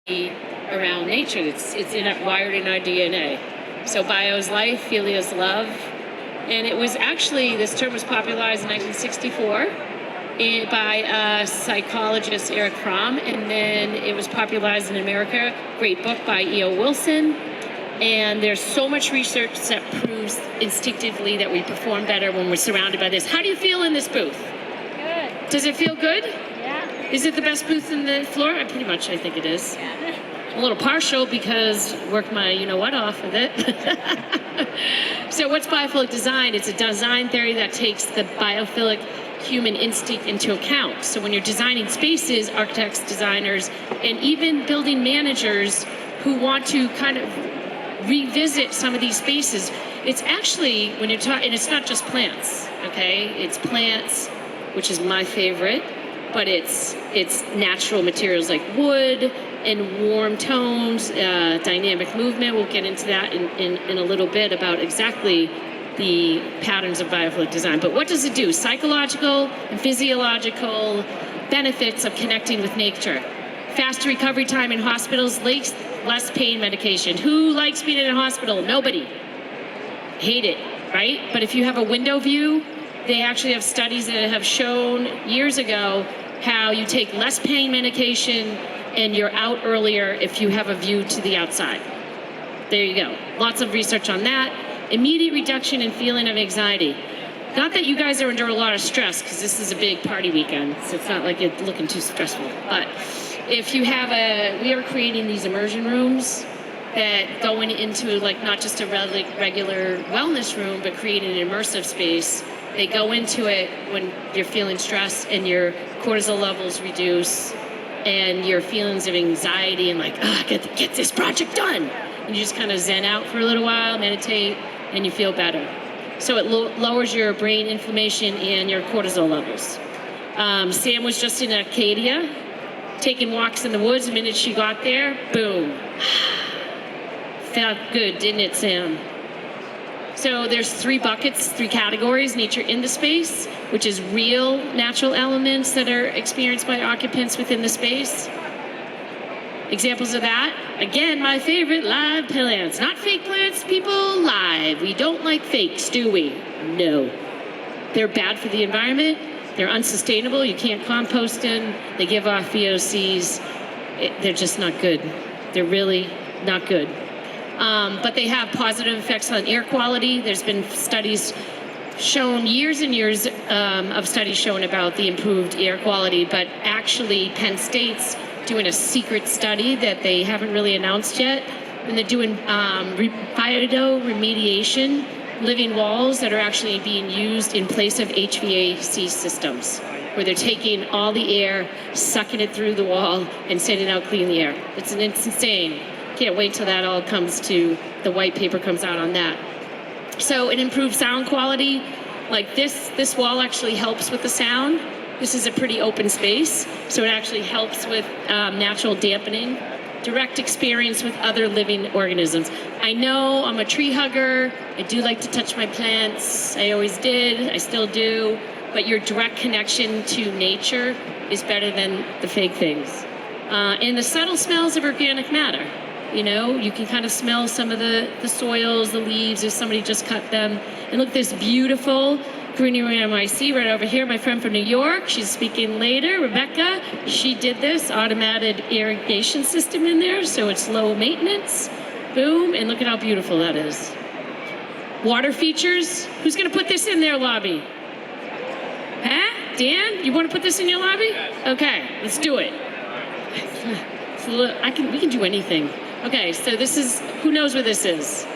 around nature. It's wired in our DNA. So bio is life, philia is love. And it was actually, this term was popularized in 1964 by psychologist Eric Fromm, and then it was popularized in America. Great book by E.O. Wilson. And there's so much research that proves instinctively that we perform better when we're surrounded by this. How do you feel in this booth? Good. Does it feel good? Yeah. Is it the best booth in the floor? Pretty much, I think it is. Yeah. A little partial because work my you-know-what off with it. So what's biophilic design? It's a design theory that takes the biophilic human instinct into account. So when you're designing spaces, architects, designers, and even building managers who want to kind of revisit some of these spaces, it's actually, when you're talking, and it's not just plants, okay? It's plants, which is my favorite, but it's natural materials like wood and warm tones, dynamic movement. We'll get into that in a little bit about exactly the patterns of biophilic design. But what does it do? Psychological and physiological benefits of connecting with nature. Faster recovery time in hospitals, less pain medication. Who likes being in a hospital? Nobody. Hate it, right? But if you have a window view, they actually have studies that have shown years ago how you take less pain medication and you're out earlier if you have a view to the outside. There you go. Lots of research on that. Immediate reduction in feeling of anxiety. Not that you guys are under a lot of stress, because this is a big party weekend, so it's not like it's looking too stressful. But if you have we are creating these immersion rooms that going into like not just a regular wellness room, but creating an immersive space. They go into it when you're feeling stressed and your cortisol levels reduce and your feelings of anxiety and like, get this project done. And you just kind of zen out for a little while, meditate, and you feel better. So it lowers your brain inflammation and your cortisol levels. Sam was just in Acadia, taking walks in the woods. The minute she got there, boom. Felt good, didn't it, Sam? So there's 3 buckets, 3 categories: nature in the space, which is real natural elements that are experienced by occupants within the space. Examples of that, again, my favorite, live plants. Not fake plants, people, live. We don't like fakes, do we? No. They're bad for the environment. They're unsustainable. You can't compost them. They give off VOCs. They're just not good. They're really not good. But they have positive effects on air quality. There's been studies shown, years and years of studies shown about the improved air quality, but actually Penn State's doing a secret study that they haven't really announced yet, and they're doing bioremediation, living walls that are actually being used in place of HVAC systems, where they're taking all the air, sucking it through the wall, and sending out clean air. It's insane. Can't wait till that all comes to, the white paper comes out on that. So it improves sound quality. Like this wall actually helps with the sound. This is a pretty open space, so it actually helps with natural dampening, direct experience with other living organisms. I know I'm a tree hugger. I do like to touch my plants. I always did, I still do. But your direct connection to nature is better than the fake things. And the subtle smells of organic matter. You know, you can kind of smell some of the soils, the leaves, if somebody just cut them. And look, this beautiful greenery MIC right over here. My friend from New York, she's speaking later, Rebecca. She did this automated irrigation system in there, so it's low maintenance. Boom, and look at how beautiful that is. Water features. Who's going to put this in their lobby? Huh? Dan, you want to put this in your lobby? Okay, let's do it. We can do anything. Okay, so this is, who knows where this is?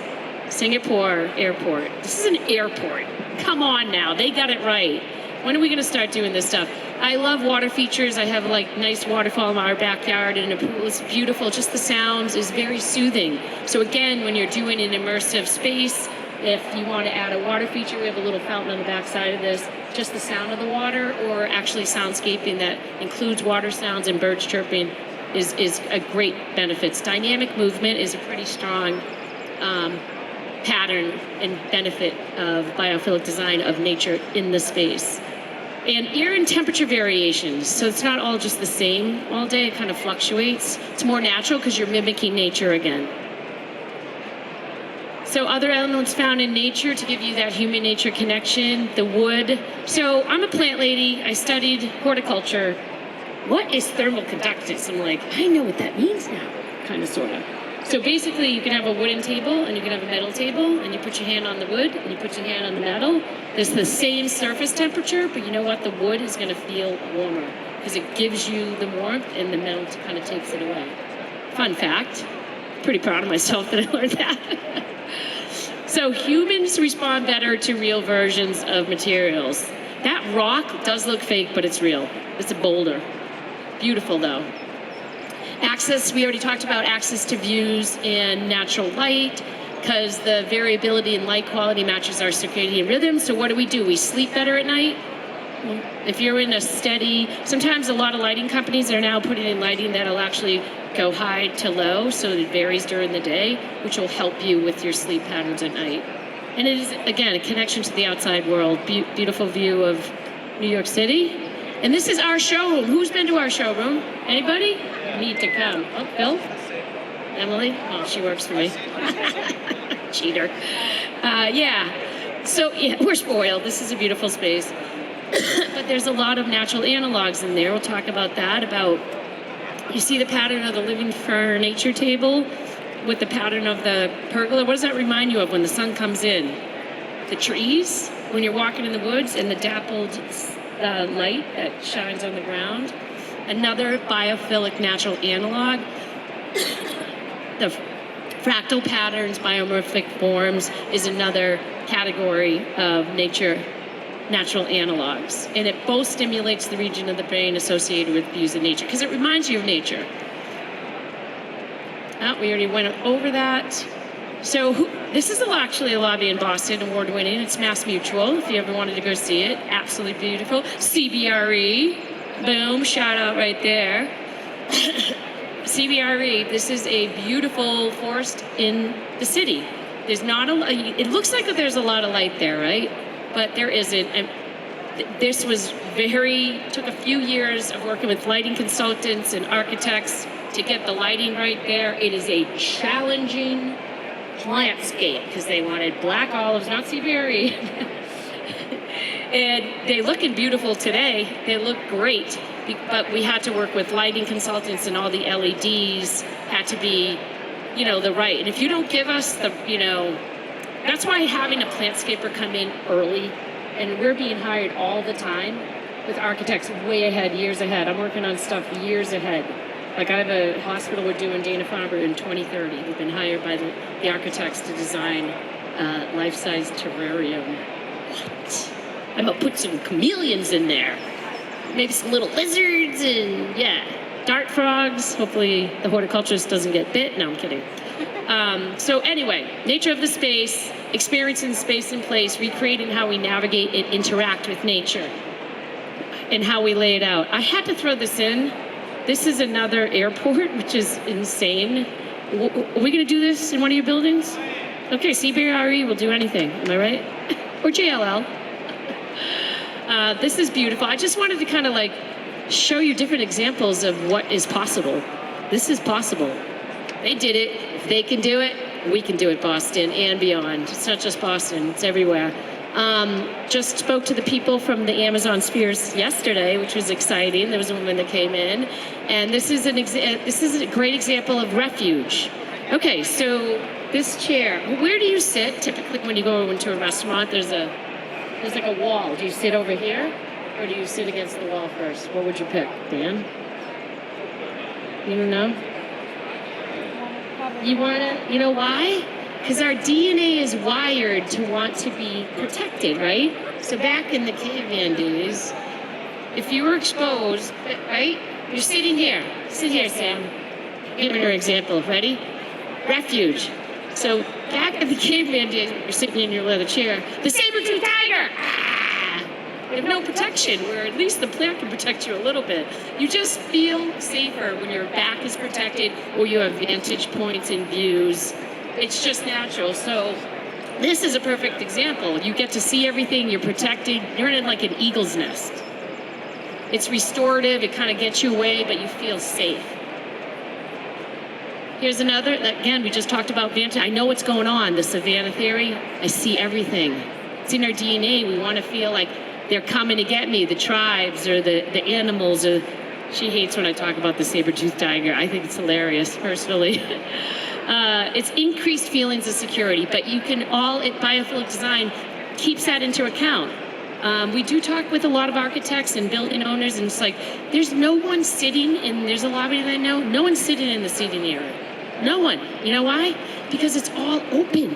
Singapore Airport. This is an airport. Come on now, they got it right. When are we gonna start doing this stuff? I love water features. I have like nice waterfall in our backyard and a pool. It's beautiful. Just the sounds is very soothing. So again, when you're doing an immersive space, if you want to add a water feature, we have a little fountain on the back side of this. Just the sound of the water, or actually soundscaping that includes water sounds and birds chirping, is a great benefits. Dynamic movement is a pretty strong pattern and benefit of biophilic design of nature in the space. And air and temperature variations. So it's not all just the same all day, it kind of fluctuates. It's more natural because you're mimicking nature again. So other elements found in nature to give you that human-nature connection, the wood. So I'm a plant lady, I studied horticulture. What is thermal conductance? I'm like, I know what that means now, kind of, sort of. So basically you can have a wooden table and you can have a metal table and you put your hand on the wood and you put your hand on the metal. There's the same surface temperature, but you know what? The wood is gonna feel warmer because it gives you the warmth and the metal kind of takes it away. Fun fact. Pretty proud of myself that I learned that. So humans respond better to real versions of materials. That rock does look fake, but it's real. It's a boulder. Beautiful though. Access, we already talked about access to views and natural light, because the variability in light quality matches our circadian rhythm. So what do? We sleep better at night. If you're in a steady, sometimes a lot of lighting companies are now putting in lighting that'll actually go high to low, so it varies during the day, which will help you with your sleep patterns at night. And it is, again, a connection to the outside world. Beautiful view of New York City. And this is our showroom. Who's been to our showroom? Anybody? Need to come. Oh, Bill? Emily? Oh, she works for me. Cheater. Yeah. So, yeah, we're spoiled. This is a beautiful space. But there's a lot of natural analogs in there. We'll talk about that, you see the pattern of the living furniture table with the pattern of the pergola? What does that remind you of when the sun comes in? The trees, when you're walking in the woods, and the dappled light that shines on the ground. Another biophilic natural analog. The fractal patterns, biomorphic forms is another category of natural analogs, and it both stimulates the region of the brain associated with views of nature because it reminds you of nature. We already went over that. So this is actually a lobby in Boston, award-winning. It's Mass Mutual, if you ever wanted to go see it. Absolutely beautiful. CBRE, boom, shout out right there. CBRE, this is a beautiful forest in the city. There's not it looks like that there's a lot of light there, right? But there isn't. And this was took a few years of working with lighting consultants and architects to get the lighting right there. It is a challenging plantscape because they wanted black olives, not CBRE. And they looking beautiful today. They look great, but we had to work with lighting consultants, and all the LEDs had to be, the right. And if you don't give us that's why having a plantscaper come in early, and we're being hired all the time with architects way ahead, years ahead. I'm working on stuff years ahead. Like I have a hospital we're doing Dana-Farber in 2030. We've been hired by the architects to design life-size terrarium. What? I'm gonna put some chameleons in there. Maybe some little lizards and dart frogs. Hopefully the horticulturist doesn't get bit. No, I'm kidding. So anyway, nature of the space, experiencing space and place, recreating how we navigate and interact with nature and how we lay it out. I had to throw this in. This is another airport, which is insane. Are we gonna do this in one of your buildings? Okay, CBRE will do anything, am I right? Or JLL. This is beautiful. I just wanted to kind of show you different examples of what is possible. This is possible. They did it. If they can do it, we can do it, Boston and beyond. It's not just Boston, it's everywhere. Just spoke to the people from the Amazon Spheres yesterday, which was exciting. There was a woman that came in, and this is a great example of refuge. Okay, so this chair, where do you sit? Typically when you go into a restaurant, there's like a wall. Do you sit over here, or do you sit against the wall first? What would you pick, Dan? You don't know? You know why? Because our DNA is wired to want to be protected, right? So back in the caveman days, if you were exposed, right? You're sitting here. Sit here, Sam. Give me an example. Ready? Refuge. So back in the caveman days, you're sitting in your leather chair. The saber-toothed tiger! Ah! You have no protection, where at least the plant can protect you a little bit. You just feel safer when your back is protected or you have vantage points and views. It's just natural. So this is a perfect example. You get to see everything, you're protected, you're in like an eagle's nest. It's restorative, it kind of gets you away, but you feel safe. Here's another, again, we just talked about vantage. I know what's going on, the Savannah theory. I see everything. It's in our DNA. We want to feel like they're coming to get me, the tribes or the animals. Or she hates when I talk about the saber-toothed tiger. I think it's hilarious, personally. It's increased feelings of security, but you can biophilic design keeps that into account. We do talk with a lot of architects and building owners, and it's like, there's no one sitting, and there's a lobby that I know, no one's sitting in the seating area. No one. You know why? Because it's all open.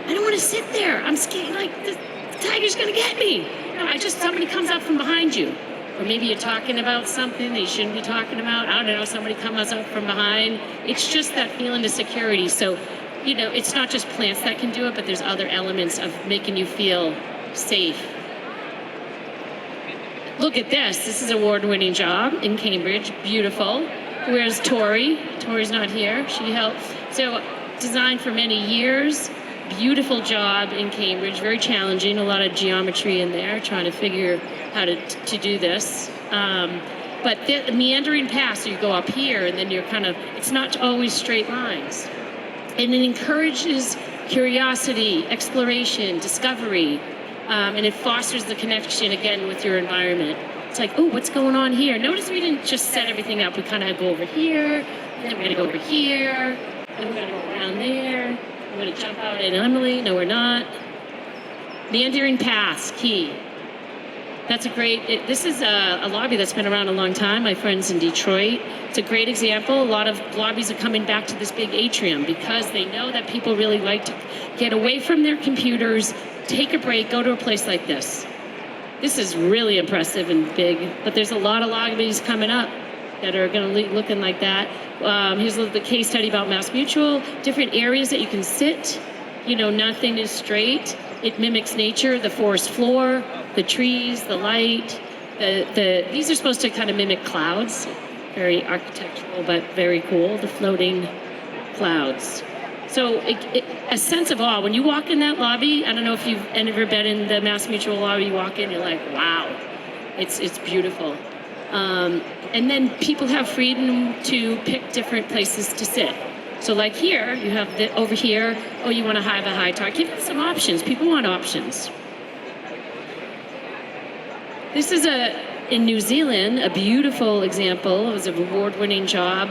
I don't want to sit there. I'm scared, like, the tiger's gonna get me. No, somebody comes up from behind you. Or maybe you're talking about something that you shouldn't be talking about. I don't know, somebody comes up from behind. It's just that feeling of security. So, it's not just plants that can do it, but there's other elements of making you feel safe. Look at this. This is an award-winning job in Cambridge. Beautiful. Where's Tori? Tori's not here. She helped. So, designed for many years. Beautiful job in Cambridge. Very challenging. A lot of geometry in there, trying to figure how to do this. But the meandering path, so you go up here, and then you're it's not always straight lines. And it encourages curiosity, exploration, discovery. And it fosters the connection, again, with your environment. It's like, oh, what's going on here? Notice we didn't just set everything up. We kind of go over here, and then we're going to go over here, and we're going to go around there. We're going to jump out at Emily. No, we're not. Meandering paths, key. That's a great, this is a lobby that's been around a long time. My friends in Detroit. It's a great example. A lot of lobbies are coming back to this big atrium because they know that people really like to get away from their computers, take a break, go to a place like this. This is really impressive and big, but there's a lot of lobbies coming up that are going to be looking like that. Here's the case study about Mass Mutual. Different areas that you can sit. Nothing is straight. It mimics nature, the forest floor, the trees, the light. These are supposed to kind of mimic clouds. Very architectural, but very cool, the floating clouds. So a sense of awe. When you walk in that lobby, I don't know if you've ever been in the Mass Mutual lobby, you walk in, you're like, wow, it's beautiful. And then people have freedom to pick different places to sit. So like here, you have over here, oh, you want to have a high talk. Give them some options. People want options. This is in New Zealand, a beautiful example. It was an award-winning job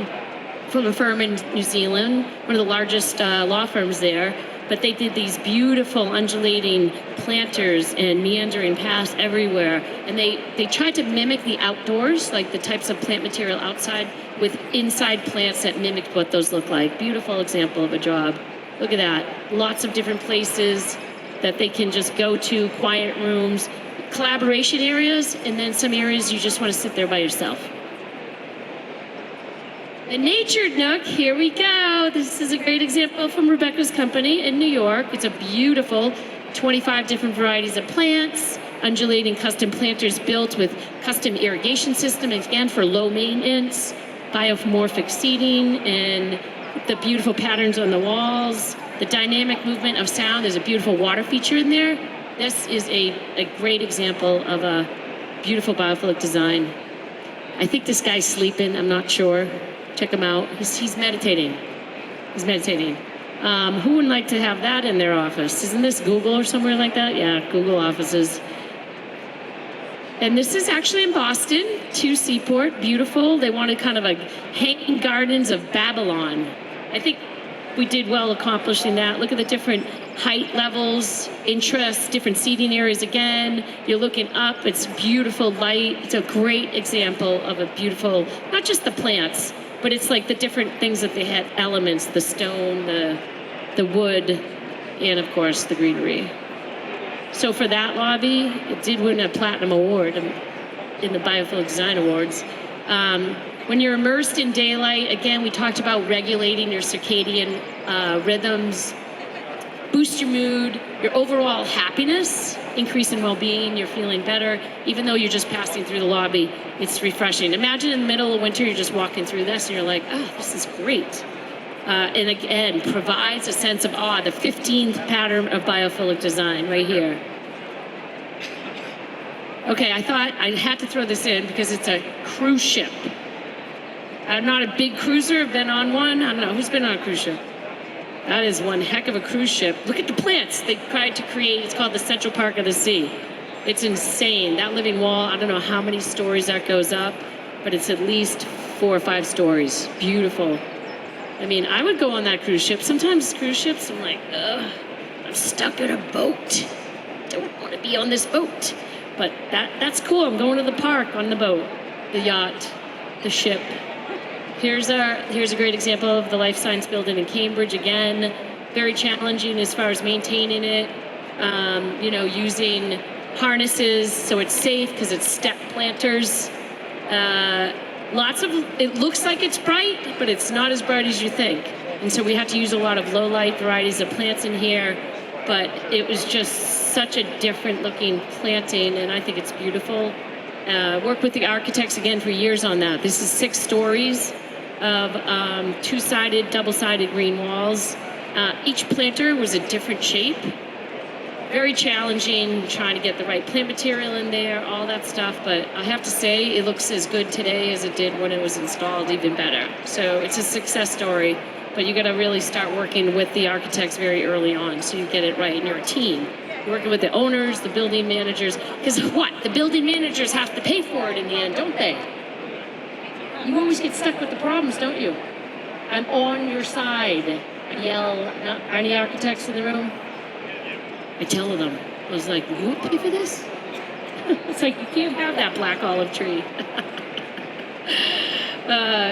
from a firm in New Zealand, one of the largest law firms there. But they did these beautiful undulating planters and meandering paths everywhere. And they tried to mimic the outdoors, like the types of plant material outside, with inside plants that mimicked what those look like. Beautiful example of a job. Look at that. Lots of different places that they can just go to, quiet rooms, collaboration areas, and then some areas you just want to sit there by yourself. The Nature Nook, here we go. This is a great example from Rebecca's company in New York. It's a beautiful 25 different varieties of plants, undulating custom planters built with custom irrigation system, again for low maintenance, biomorphic seating, and the beautiful patterns on the walls, the dynamic movement of sound. There's a beautiful water feature in there. This is a great example of a beautiful biophilic design. I think this guy's sleeping, I'm not sure. Check him out. He's meditating. He's meditating. Who wouldn't like to have that in their office? Isn't this Google or somewhere like that? Yeah, Google offices. And this is actually in Boston, to Seaport. Beautiful. They wanted kind of like hanging gardens of Babylon. I think we did well accomplishing that. Look at the different height levels, interests, different seating areas again. You're looking up. It's beautiful light. It's a great example of a beautiful, not just the plants, but it's like the different things that they had, elements, the stone, the wood, and of course the greenery. So for that lobby, it did win a Platinum Award in the Biophilic Design Awards. When you're immersed in daylight, again, we talked about regulating your circadian rhythms, boost your mood, your overall happiness, increase in well-being, you're feeling better. Even though you're just passing through the lobby, it's refreshing. Imagine in the middle of winter, you're just walking through this and you're like, oh, this is great. And again, provides a sense of awe, the 15th pattern of biophilic design right here. Okay, I thought I had to throw this in because it's a cruise ship. I'm not a big cruiser, I've been on one. I don't know, who's been on a cruise ship? That is one heck of a cruise ship. Look at the plants they tried to create. It's called the Central Park of the Sea. It's insane. That living wall, I don't know how many stories that goes up, but it's at least 4 or 5 stories. Beautiful. I mean, I would go on that cruise ship. Sometimes cruise ships, I'm like, ugh, I'm stuck in a boat. Don't want to be on this boat. But that's cool. I'm going to the park on the boat, the yacht, the ship. Here's a great example of the Life Science Building in Cambridge. Again, very challenging as far as maintaining it. Using harnesses so it's safe because it's step planters. It looks like it's bright, but it's not as bright as you think. And so we had to use a lot of low light varieties of plants in here, but it was just such a different looking planting, and I think it's beautiful. Worked with the architects again for years on that. This is 6 stories of 2-sided, double-sided green walls. Each planter was a different shape. Very challenging trying to get the right plant material in there, all that stuff, but I have to say it looks as good today as it did when it was installed, even better. So it's a success story, but you got to really start working with the architects very early on so you get it right, and you're a team. You're working with the owners, the building managers, because what? The building managers have to pay for it in the end, don't they? You always get stuck with the problems, don't you? I'm on your side. I yell, any architects in the room? I tell them, I was like, you won't pay for this? It's like, you can't have that black olive tree.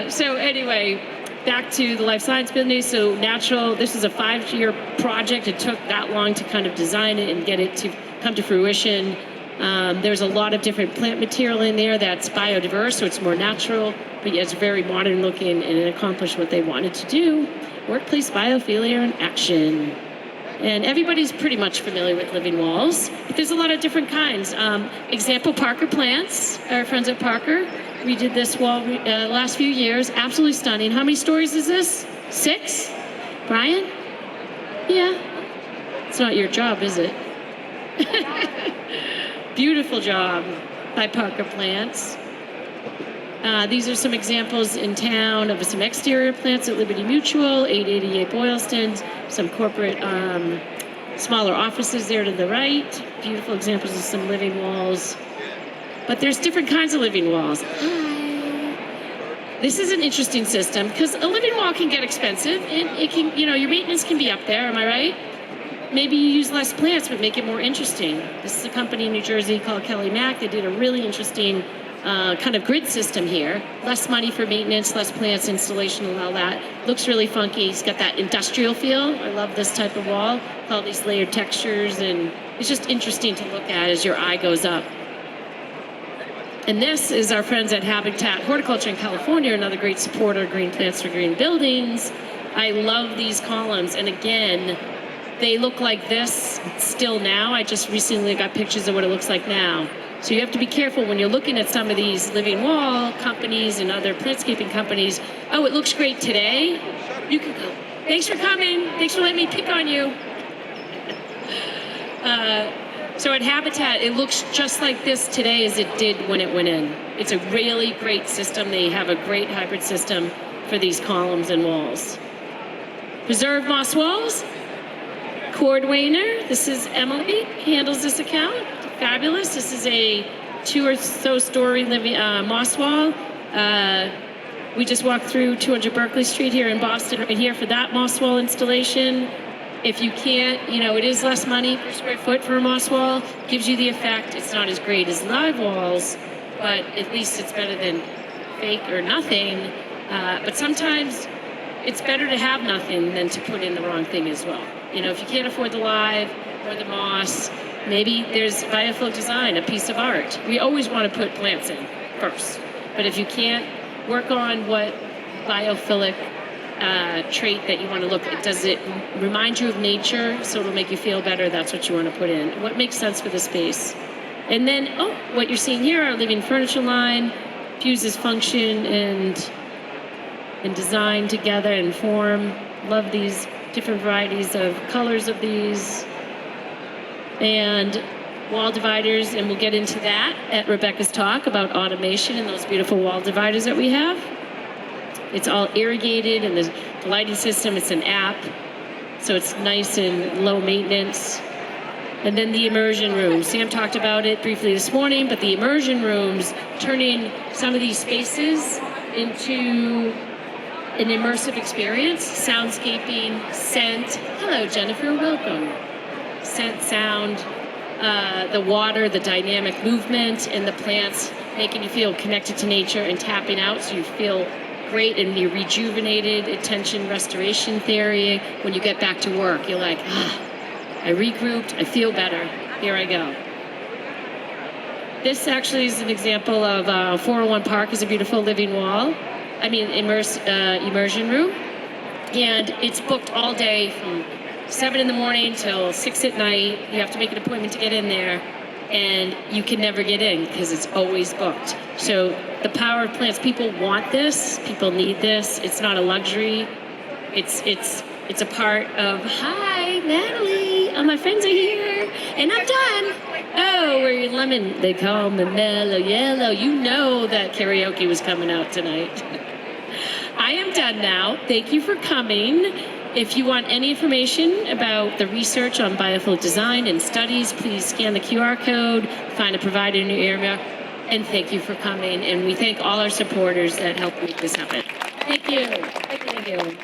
So anyway, back to the Life Science Building. So natural, this is a 5-year project. It took that long to kind of design it and get it to come to fruition. There's a lot of different plant material in there that's biodiverse, so it's more natural, but yet it's very modern looking, and it accomplished what they wanted to do. Workplace biophilia in action. And everybody's pretty much familiar with living walls, but there's a lot of different kinds. Example, Parker plants, our friends at Parker. We did this wall last few years, absolutely stunning. How many stories is this? 6? Brian? Yeah. It's not your job, is it? Beautiful job by Parker Plants. These are some examples in town of some exterior plants at Liberty Mutual, 888 Boylston, some corporate smaller offices there to the right. Beautiful examples of some living walls. But there's different kinds of living walls. Hi. This is an interesting system because a living wall can get expensive, and it can, your maintenance can be up there, am I right? Maybe you use less plants, but make it more interesting. This is a company in New Jersey called Kelly Mack. They did a really interesting kind of grid system here. Less money for maintenance, less plants, installation, and all that. Looks really funky. It's got that industrial feel. I love this type of wall. All these layered textures, and it's just interesting to look at as your eye goes up. And this is our friends at Habitat Horticulture in California, another great supporter of green plants for green buildings. I love these columns, and again, they look like this still now. I just recently got pictures of what it looks like now. So you have to be careful when you're looking at some of these living wall companies and other plantscaping companies. Oh, it looks great today. You can go. Thanks for coming. Thanks for letting me pick on you. So at Habitat, it looks just like this today as it did when it went in. It's a really great system. They have a great hybrid system for these columns and walls. Preserved moss walls. Cordwainer, this is Emily, handles this account. Fabulous. This is a 2 or so story living moss wall. We just walked through 200 Berkeley Street here in Boston right here for that moss wall installation. If you can't, it is less money per square foot for a moss wall. Gives you the effect. It's not as great as live walls, but at least it's better than fake or nothing. But sometimes it's better to have nothing than to put in the wrong thing as well. If you can't afford the live or the moss, maybe there's biophilic design, a piece of art. We always want to put plants in first. But if you can't work on what biophilic trait that you want to look at, does it remind you of nature so it'll make you feel better? That's what you want to put in. What makes sense for the space? And then, what you're seeing here, our living furniture line, fuses function and design together and form. Love these different varieties of colors of these. And wall dividers, and we'll get into that at Rebecca's talk about automation and those beautiful wall dividers that we have. It's all irrigated, and the lighting system, it's an app, so it's nice and low maintenance. And then the immersion rooms. Sam talked about it briefly this morning, but the immersion rooms, turning some of these spaces into an immersive experience, soundscaping, scent. Hello, Jennifer, welcome. Scent, sound, the water, the dynamic movement, and the plants making you feel connected to nature and tapping out so you feel great and you're rejuvenated. Attention restoration theory. When you get back to work, you're like, I regrouped, I feel better, here I go. This actually is an example of 401 Park is a beautiful living wall. Immersion room. And it's booked all day from 7 in the morning till 6 at night. You have to make an appointment to get in there, and you can never get in because it's always booked. So the power of plants, people want this, people need this. It's not a luxury. It's a part of, hi, Natalie, all my friends are here, and I'm done. Oh, we're lemon, they call me mellow yellow. You know that karaoke was coming out tonight. I am done now. Thank you for coming. If you want any information about the research on biophilic design and studies, please scan the QR code, find a provider in your area, and thank you for coming. And we thank all our supporters that helped make this happen. Thank you. Thank you.